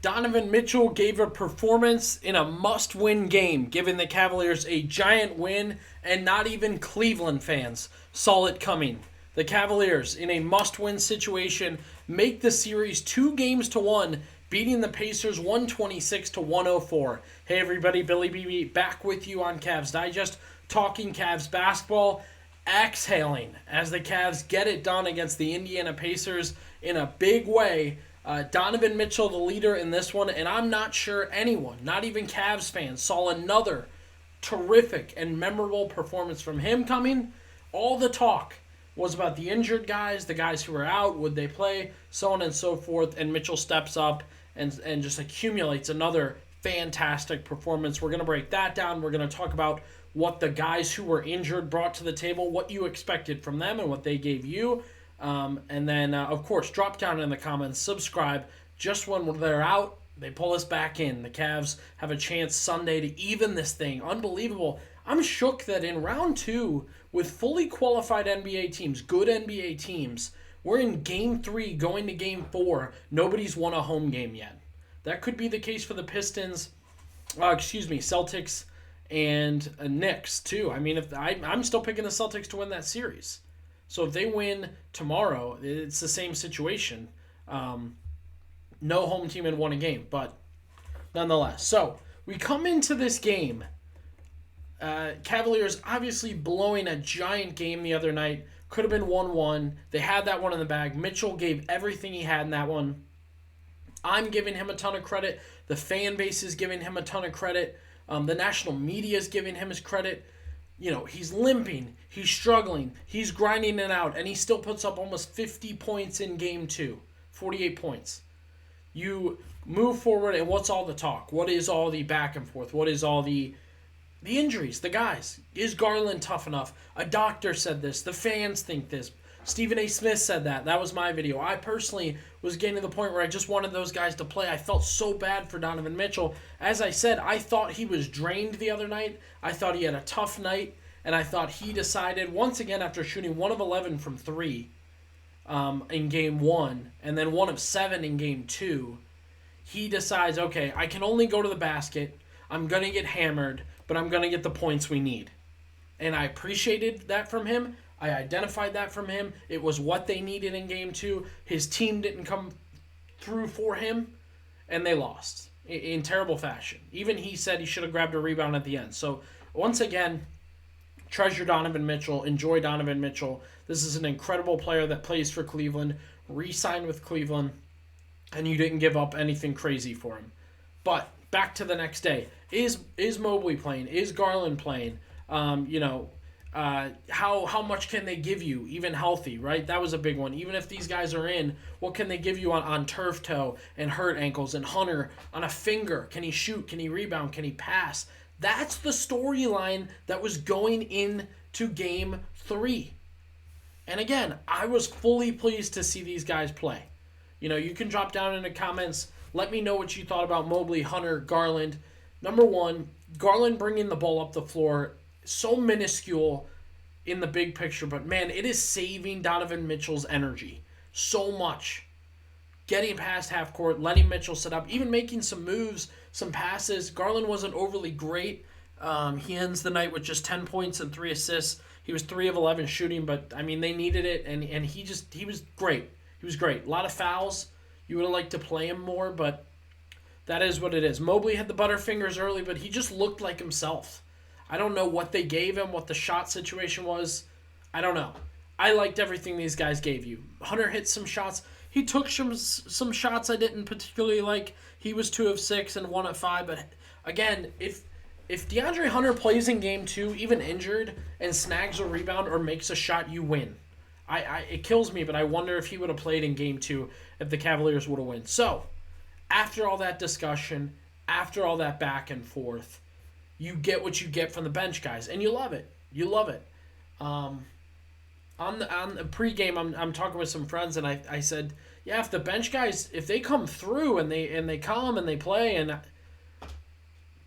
Donovan Mitchell gave a performance in a must-win game, giving the Cavaliers a giant win, and not even Cleveland fans saw it coming. The Cavaliers, in a must-win situation, make the series 2-1, beating the Pacers 126-104. Hey everybody, Billy BB back with you on Cavs Digest, talking Cavs basketball, exhaling as the Cavs get it done against the Indiana Pacers in a big way. Donovan Mitchell, the leader in this one, and I'm not sure anyone, not even Cavs fans, saw another terrific and memorable performance from him coming. All the talk was about the injured guys, the guys who were out, would they play, so on and so forth, and Mitchell steps up and just accumulates another fantastic performance. We're going to break that down. We're going to talk about what the guys who were injured brought to the table, what you expected from them, and what they gave you. And then, of course, drop down in the comments, subscribe. Just when they're out, they pull us back in. The Cavs have a chance Sunday to even this thing. Unbelievable. I'm shook that in round 2, with fully qualified NBA teams, good NBA teams, we're in Game 3 going to Game 4. Nobody's won a home game yet. That could be the case for the Pistons, Celtics, and Knicks, too. I mean, I'm still picking the Celtics to win that series. So if they win tomorrow, it's the same situation. No home team had won a game, but nonetheless. So we come into this game. Cavaliers obviously blowing a giant game the other night. Could have been 1-1. They had that one in the bag. Mitchell gave everything he had in that one. I'm giving him a ton of credit. The fan base is giving him a ton of credit. The national media is giving him his credit. You know, he's limping, he's struggling, he's grinding it out, and he still puts up almost 50 points in Game 2. 48 points. You move forward, and what's all the talk? What is all the back and forth? What is all the injuries? The guys. Is Garland tough enough? A doctor said this. The fans think this. Stephen A. Smith said that. That was my video. I personally was getting to the point where I just wanted those guys to play. I felt so bad for Donovan Mitchell. As I said, I thought he was drained the other night. I thought he had a tough night. And I thought he decided, once again, after shooting 1 of 11 from 3 in Game 1, and then 1 of 7 in Game 2, he decides, okay, I can only go to the basket. I'm going to get hammered, but I'm going to get the points we need. And I appreciated that from him. I identified that from him. It was what they needed in Game 2. His team didn't come through for him, and they lost in terrible fashion. Even he said he should have grabbed a rebound at the end. So, once again, treasure Donovan Mitchell. Enjoy Donovan Mitchell. This is an incredible player that plays for Cleveland, re-signed with Cleveland, and you didn't give up anything crazy for him. But back to the next day. Is Mobley playing? Is Garland playing? How much can they give you, even healthy, right? That was a big one. Even if these guys are in, what can they give you on turf toe and hurt ankles, and Hunter on a finger? Can he shoot? Can he rebound? Can he pass? That's the storyline that was going into Game 3. And again, I was fully pleased to see these guys play. You know, you can drop down in the comments. Let me know what you thought about Mobley, Hunter, Garland. Number one, Garland bringing the ball up the floor, so minuscule in the big picture, but man, it is saving Donovan Mitchell's energy so much. Getting past half court, letting Mitchell set up, even making some moves, some passes. Garland wasn't overly great. He ends the night with just 10 points and 3 assists. He was 3 of 11 shooting, but I mean, they needed it, and he was great. He was great. A lot of fouls. You would have liked to play him more, but that is what it is. Mobley had the butterfingers early, but he just looked like himself. I don't know what they gave him, what the shot situation was. I don't know. I liked everything these guys gave you. Hunter hit some shots. He took some shots I didn't particularly like. He was 2 of 6 and 1 of 5. But again, if DeAndre Hunter plays in Game 2, even injured, and snags a rebound or makes a shot, you win. It kills me, but I wonder if he would have played in Game 2 if the Cavaliers would have won. So, after all that discussion, after all that back and forth, you get what you get from the bench guys, and you love it. You love it. On the pregame, I'm talking with some friends, and I said, yeah, if the bench guys, if they come through and they come and they play and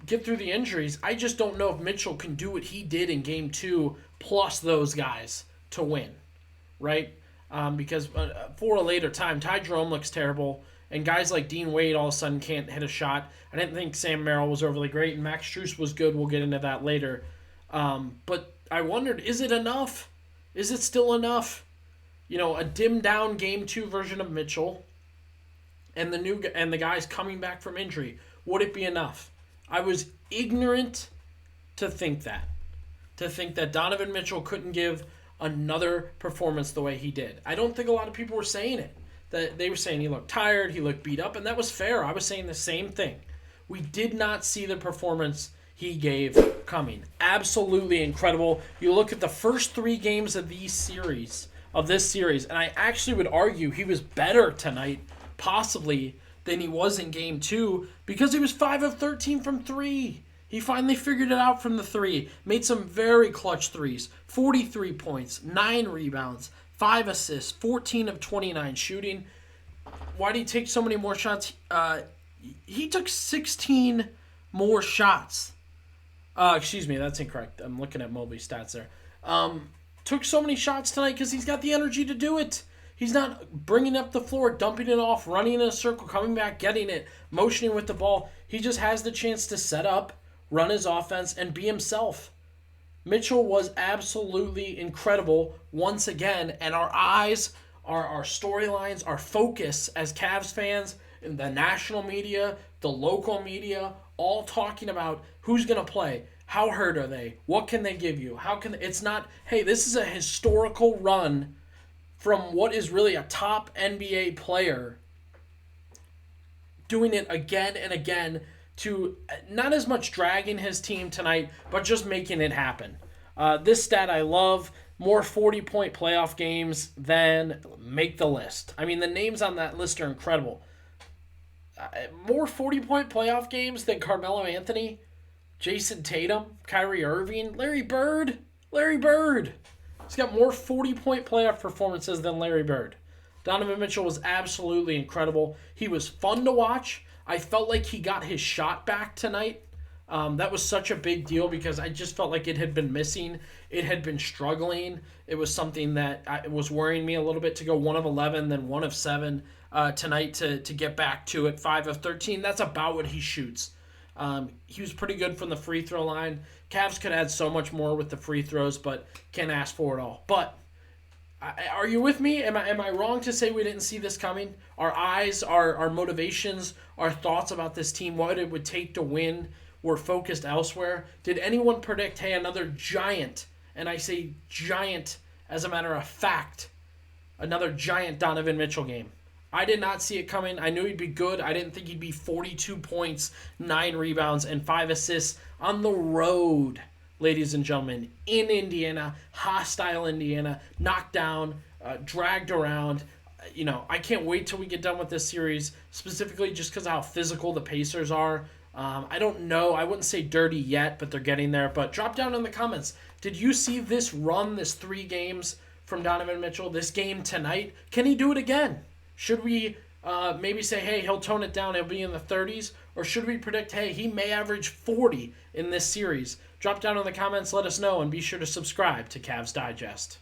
get through the injuries, I just don't know if Mitchell can do what he did in Game 2 plus those guys to win, right? Because for a later time, Ty Jerome looks terrible, and guys like Dean Wade all of a sudden can't hit a shot. I didn't think Sam Merrill was overly great, and Max Strus was good. We'll get into that later. But I wondered, is it enough? Is it still enough? A dimmed down Game 2 version of Mitchell and the guys coming back from injury. Would it be enough? I was ignorant to think that Donovan Mitchell couldn't give another performance the way he did. I don't think a lot of people were saying it. That they were saying he looked tired, he looked beat up, and that was fair. I was saying the same thing. We did not see the performance he gave coming. Absolutely incredible. You look at the first 3 games of this series, and I actually would argue he was better tonight, possibly, than he was in Game 2, because he was 5 of 13 from 3. He finally figured it out from the 3. Made some very clutch threes. 43 points, 9 rebounds, 5 assists, 14 of 29 shooting. Why did he take so many more shots? He took 16 more shots. Excuse me, that's incorrect. I'm looking at Mobley's stats there. Took so many shots tonight because he's got the energy to do it. He's not bringing up the floor, dumping it off, running in a circle, coming back, getting it, motioning with the ball. He just has the chance to set up, run his offense, and be himself. Mitchell was absolutely incredible once again, and our eyes, our storylines, our focus as Cavs fans, in the national media, the local media, all talking about who's going to play, how hurt are they, what can they give you, it's not, hey, this is a historical run from what is really a top NBA player doing it again and again to not as much dragging his team tonight, but just making it happen. This stat I love. More 40-point playoff games than make the list. I mean, the names on that list are incredible. More 40-point playoff games than Carmelo Anthony, Jason Tatum, Kyrie Irving, Larry Bird. He's got more 40-point playoff performances than Larry Bird. Donovan Mitchell was absolutely incredible. He was fun to watch. I felt like he got his shot back tonight. That was such a big deal because I just felt like it had been missing. It had been struggling. It was something that was worrying me a little bit to go 1 of 11, then 1 of 7 tonight to get back to it. 5 of 13. That's about what he shoots. He was pretty good from the free throw line. Cavs could add so much more with the free throws, but can't ask for it all. But are you with me? Am I wrong to say we didn't see this coming? Our eyes, our motivations, our thoughts about this team, what it would take to win, were focused elsewhere. Did anyone predict, hey, another giant, and I say giant as a matter of fact, another giant Donovan Mitchell game? I did not see it coming. I knew he'd be good. I didn't think he'd be 42 points, 9 rebounds, and 5 assists on the road, ladies and gentlemen, in Indiana, hostile Indiana, knocked down, dragged around. I can't wait till we get done with this series, specifically just because of how physical the Pacers are. I don't know. I wouldn't say dirty yet, but they're getting there. But drop down in the comments. Did you see this run, this 3 games from Donovan Mitchell, this game tonight? Can he do it again? Should we maybe say, hey, he'll tone it down, he'll be in the 30s? Or should we predict, hey, he may average 40 in this series? Drop down in the comments, let us know, and be sure to subscribe to Cavs Digest.